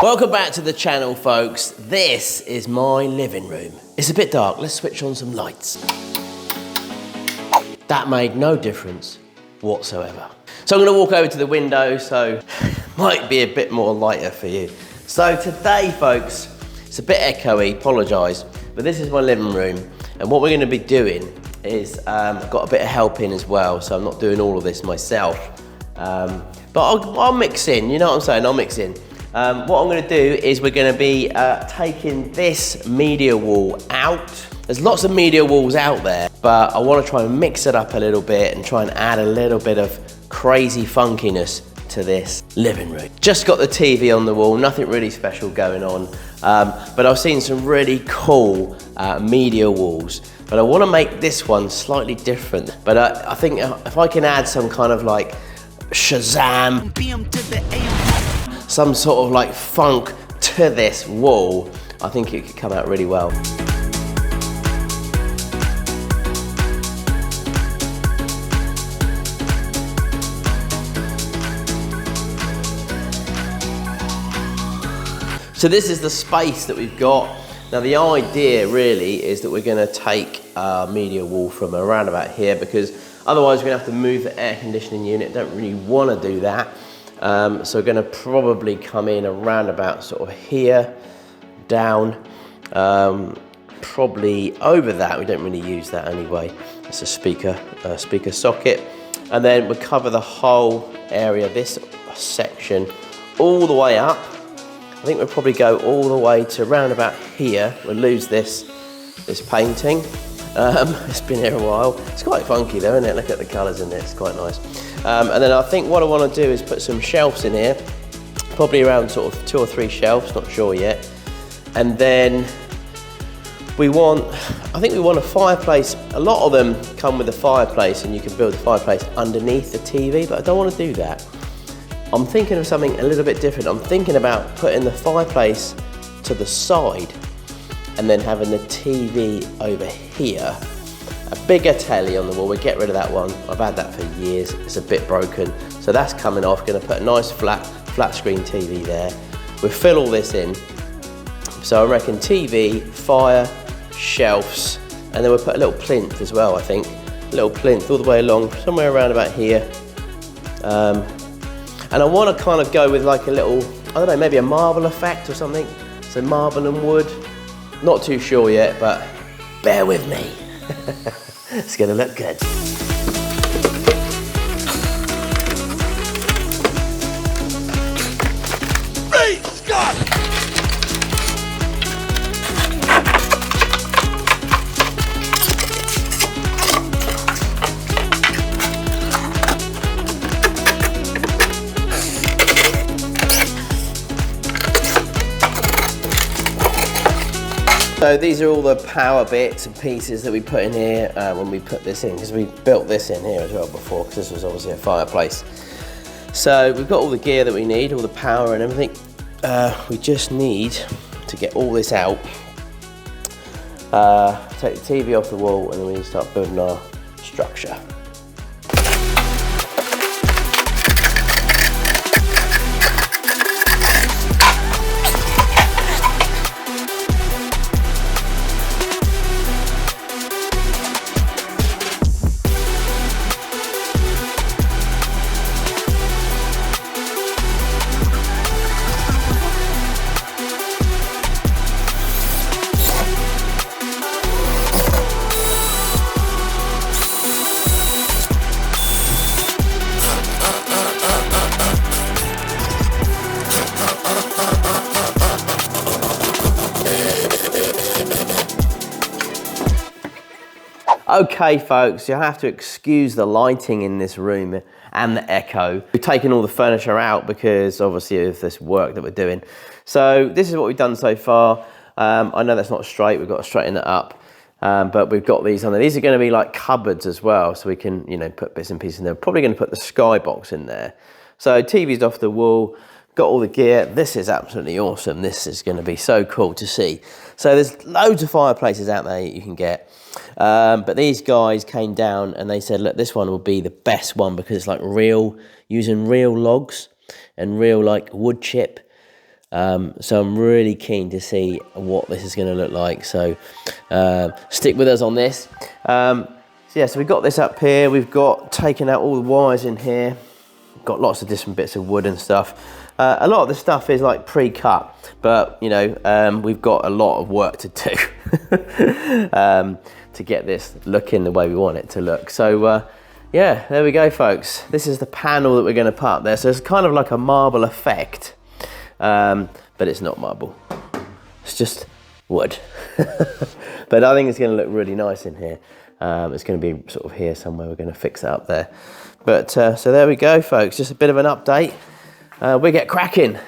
Welcome back to the channel, folks. This is my living room. It's a bit dark. Let's switch on some lights. That made no difference whatsoever. So I'm going to walk over to the window, so might be a bit more lighter for you. So today, folks, it's a bit echoey, apologise, but this is my living room, and what we're going to be doing is I've got a bit of help in as well, so I'm not doing all of this myself, but I'll mix in, you know what I'm saying, I'll mix in. What I'm going to do is we're going to be taking this media wall out. There's lots of media walls out there, but I want to try and mix it up a little bit and try and add a little bit of crazy funkiness to this living room. Just got the TV on the wall, nothing really special going on, but I've seen some really cool media walls, but I want to make this one slightly different. But I think if I can add some kind of like Shazam, some sort of like funk to this wall, I think it could come out really well. So this is the space that we've got. Now the idea really is that we're going to take our media wall from around about here, because otherwise we're going to have to move the air conditioning unit. Don't really want to do that. So we're going to probably come in around about sort of here, down, probably over that. We don't really use that anyway. It's a speaker socket. And then we'll cover the whole area, this section, all the way up. I think we'll probably go all the way to around about here. We'll lose this painting. It's been here a while. It's quite funky though, isn't it? Look at the colours in there, it's quite nice. And then I think what I want to do is put some shelves in here, probably around sort of 2 or 3 shelves, not sure yet. And then I think we want a fireplace. A lot of them come with a fireplace and you can build a fireplace underneath the TV, but I don't want to do that. I'm thinking of something a little bit different. I'm thinking about putting the fireplace to the side and then having the TV over here. A bigger telly on the wall. We'll get rid of that one. I've had that for years. It's a bit broken. So that's coming off. Going to put a nice flat screen TV there. We'll fill all this in. So I reckon TV, fire, shelves, and then we'll put a little plinth as well, I think. A little plinth all the way along, somewhere around about here. And I want to kind of go with like a little, I don't know, maybe a marble effect or something. So marble and wood. Not too sure yet, but bear with me. It's going to look good. Hey, Scott! So these are all the power bits and pieces that we put in here when we put this in, because we built this in here as well before, because this was obviously a fireplace. So we've got all the gear that we need, all the power and everything. We just need to get all this out, take the TV off the wall, and then we need to start building our structure. Okay folks, you'll have to excuse the lighting in this room and the echo. We've taken all the furniture out because obviously of this work that we're doing. So this is what we've done so far. I know that's not straight, we've got to straighten it up. But we've got these on there. These are going to be like cupboards as well, so we can, you know, put bits and pieces in there. We're probably going to put the skybox in there. So TV's off the wall, got all the gear. This is absolutely awesome. This is going to be so cool to see. So there's loads of fireplaces out there you can get. But these guys came down and they said, look, this one will be the best one because it's like real, using real logs and real like wood chip. So I'm really keen to see what this is going to look like. So stick with us on this. So we've got this up here. We've got taken out all the wires in here. Got lots of different bits of wood and stuff. A lot of the stuff is like pre-cut, but you know, we've got a lot of work to do to get this looking the way we want it to look. So yeah, there we go, folks. This is the panel that we're going to put up there. So it's kind of like a marble effect, but it's not marble. It's just wood. But I think it's going to look really nice in here. It's going to be sort of here somewhere. We're going to fix it up there. But so there we go, folks. Just a bit of an update. We get cracking.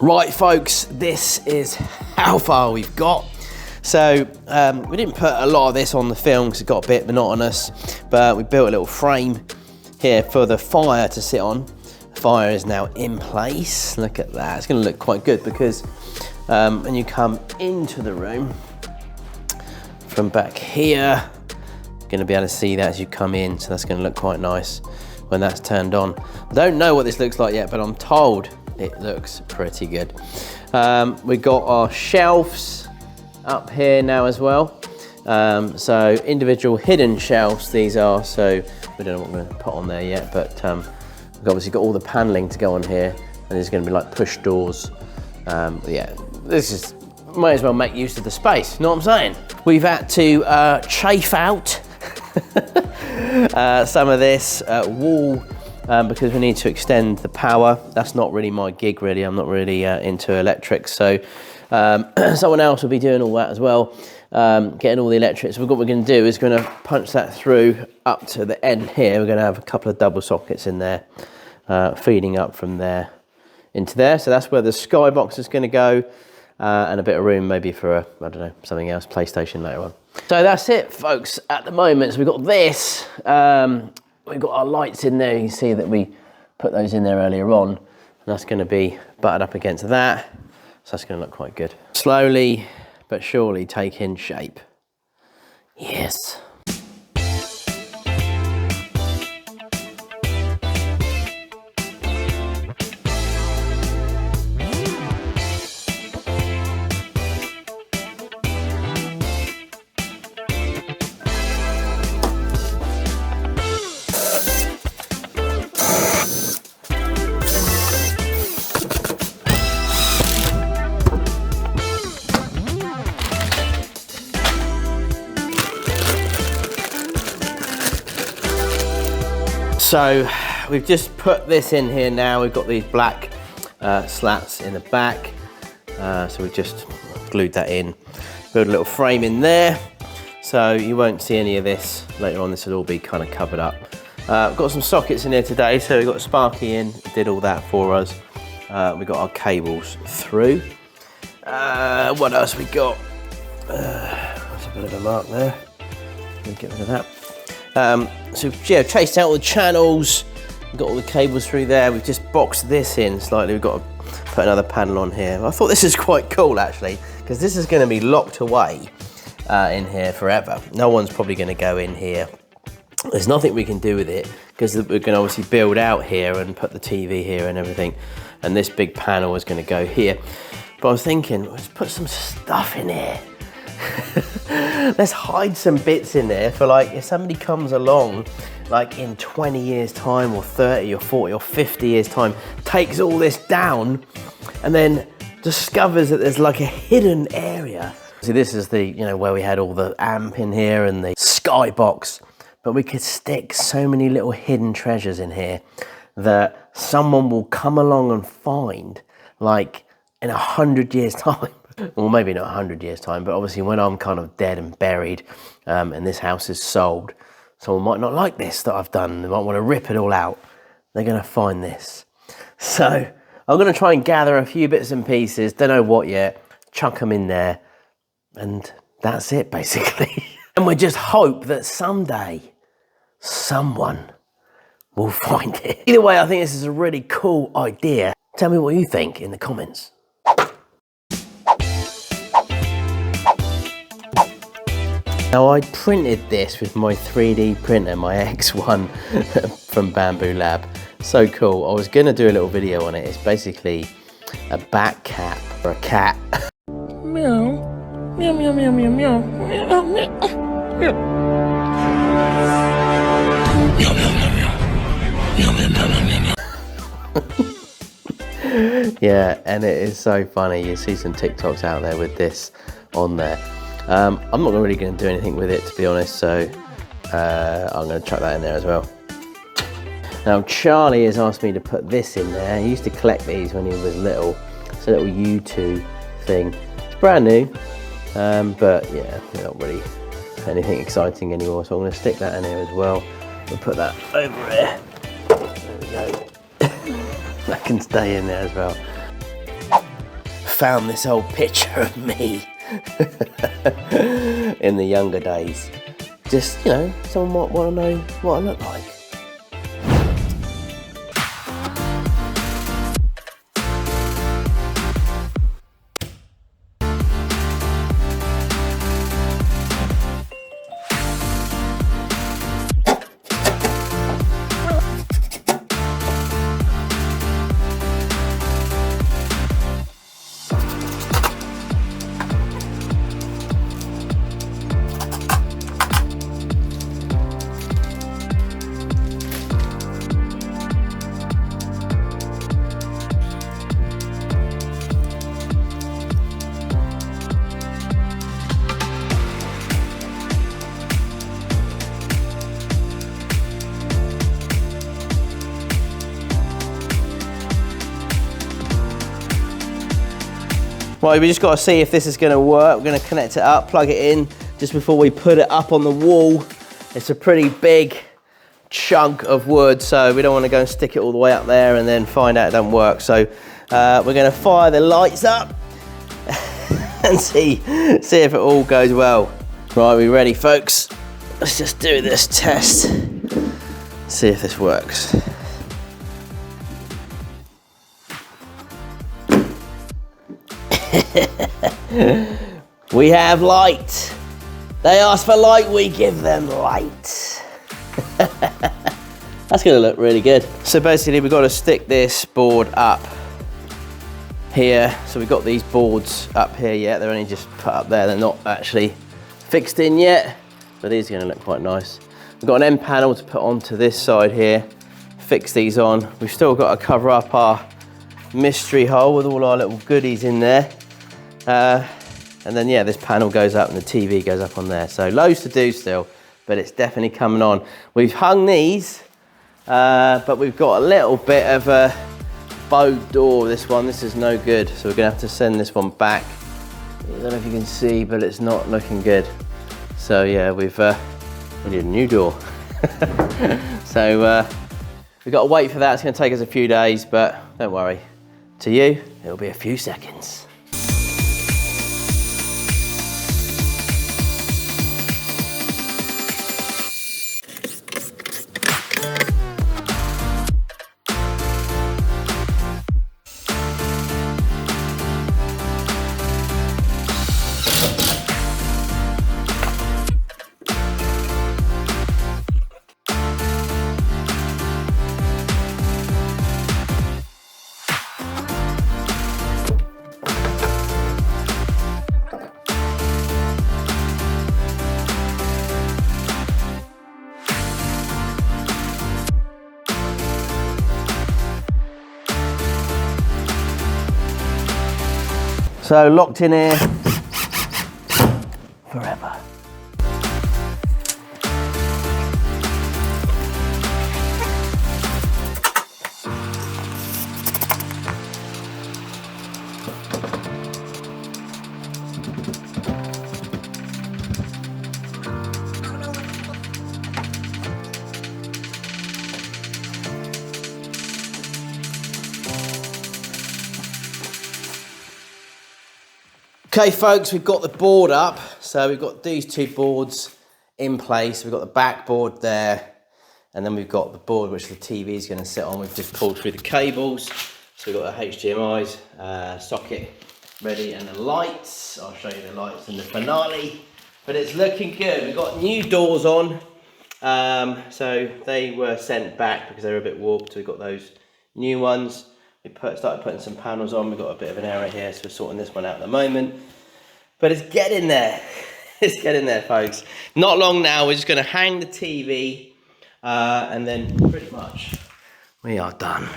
Right, folks, this is how far we've got. So we didn't put a lot of this on the film because it got a bit monotonous, but we built a little frame here for the fire to sit on. The fire is now in place. Look at that. It's going to look quite good because when you come into the room from back here, you're going to be able to see that as you come in. So that's going to look quite nice when that's turned on. I don't know what this looks like yet, but I'm told it looks pretty good. We've got our shelves up here now as well. So individual hidden shelves these are, so we don't know what we're going to put on there yet, but we've obviously got all the paneling to go on here, and there's going to be like push doors. Yeah, this is, might as well make use of the space, you know what I'm saying? We've had to chafe out some of this wall because we need to extend the power. That's not really my gig, really. I'm not really into electrics, so someone else will be doing all that as well, getting all the electrics. So what we're going to do is going to punch that through up to the end here. We're going to have a couple of double sockets in there, feeding up from there into there. So that's where the skybox is going to go, and a bit of room maybe for a, I don't know, something else, PlayStation later on. So that's it, folks, at the moment. So we've got this. We've got our lights in there. You can see that we put those in there earlier on, and that's going to be butted up against that. So that's going to look quite good. Slowly but surely taking shape. Yes. So we've just put this in here now. We've got these black slats in the back. So we've just glued that in. Build a little frame in there. So you won't see any of this later on. This will all be kind of covered up. Got some sockets in here today. So we've got Sparky in, did all that for us. We've got our cables through. What else we got? There's a bit of a mark there. Get rid of that. So yeah, traced out all the channels, we've got all the cables through there. We've just boxed this in slightly. We've got to put another panel on here. I thought this is quite cool actually, because this is going to be locked away in here forever. No one's probably going to go in here. There's nothing we can do with it because we're going to obviously build out here and put the TV here and everything. And this big panel is going to go here. But I was thinking, let's put some stuff in here. Let's hide some bits in there for like, if somebody comes along like in 20 years time or 30 or 40 or 50 years time, takes all this down and then discovers that there's like a hidden area. See, this is the, you know, where we had all the amp in here and the skybox, but we could stick so many little hidden treasures in here that someone will come along and find like in 100 years time. Well, maybe not 100 years time, but obviously when I'm kind of dead and buried and this house is sold, someone might not like this that I've done. They might want to rip it all out. They're going to find this. So I'm going to try and gather a few bits and pieces, don't know what yet, chuck them in there, and that's it basically. And we just hope that someday someone will find it. Either way, I think this is a really cool idea. Tell me what you think in the comments. Now, I printed this with my 3D printer, my X1 from Bamboo Lab. So cool. I was going to do a little video on it. It's basically a bat cap for a cat. Meow. Meow, meow, meow, meow, meow. Meow, meow. Meow. Meow, meow, meow, meow. Yeah, and it is so funny. You see some TikToks out there with this on there. I'm not really going to do anything with it, to be honest, so I'm going to chuck that in there as well. Now, Charlie has asked me to put this in there. He used to collect these when he was little. It's a little U2 thing. It's brand new, but yeah, not really anything exciting anymore, so I'm going to stick that in here as well. We'll put that over here. There we go. That can stay in there as well. Found this old picture of me in the younger days. Just, you know, someone might want to know what I look like. Right, we just got to see if this is going to work. We're going to connect it up, plug it in just before we put it up on the wall. It's a pretty big chunk of wood, so we don't want to go and stick it all the way up there and then find out it doesn't work. So we're going to fire the lights up and see if it all goes well. Right, we ready, folks? Let's just do this test. See if this works. We have light. They ask for light, we give them light. That's gonna look really good. So basically we've got to stick this board up here. So we've got these boards up here yet. They're only just put up there. They're not actually fixed in yet, but these are gonna look quite nice. We've got an end panel to put onto this side here, fix these on. We've still got to cover up our mystery hole with all our little goodies in there. And then yeah, this panel goes up and the TV goes up on there. So loads to do still, but it's definitely coming on. We've hung these, but we've got a little bit of a bowed door, this one. This is no good, so we're gonna have to send this one back. I don't know if you can see, but it's not looking good. So yeah, we need a new door. So we've got to wait for that. It's gonna take us a few days, but don't worry. To you, it'll be a few seconds. So locked in here forever. Okay folks, we've got the board up. So we've got these two boards in place. We've got the backboard there, and then we've got the board which the TV is going to sit on. We've just pulled through the cables. So we've got the HDMI's socket ready and the lights. I'll show you the lights in the finale. But it's looking good. We've got new doors on. So they were sent back because they were a bit warped. So we've got those new ones. We started putting some panels on. We've got a bit of an error here, so we're sorting this one out at the moment. But it's getting there. It's getting there, folks. Not long now, we're just going to hang the TV, and then pretty much we are done.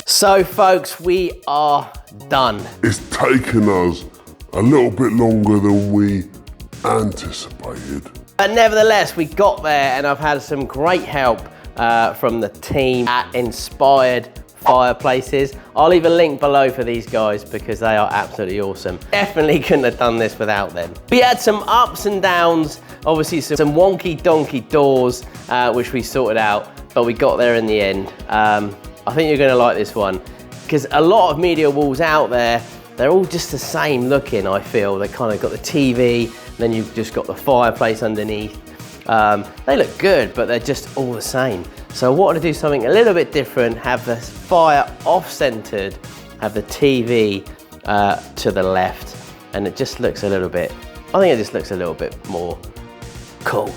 So folks, we are done. It's taken us a little bit longer than we anticipated. But nevertheless, we got there, and I've had some great help from the team at Inspired Fireplaces. I'll leave a link below for these guys because they are absolutely awesome. Definitely couldn't have done this without them. We had some ups and downs, obviously some wonky donkey doors, which we sorted out, but we got there in the end. I think you're going to like this one because a lot of media walls out there, they're all just the same looking, I feel. They kind of got the TV, then you've just got the fireplace underneath. They look good, but they're just all the same. So I wanted to do something a little bit different, have the fire off-centered, have the TV to the left, and it just looks a little bit, I think it just looks a little bit more cool.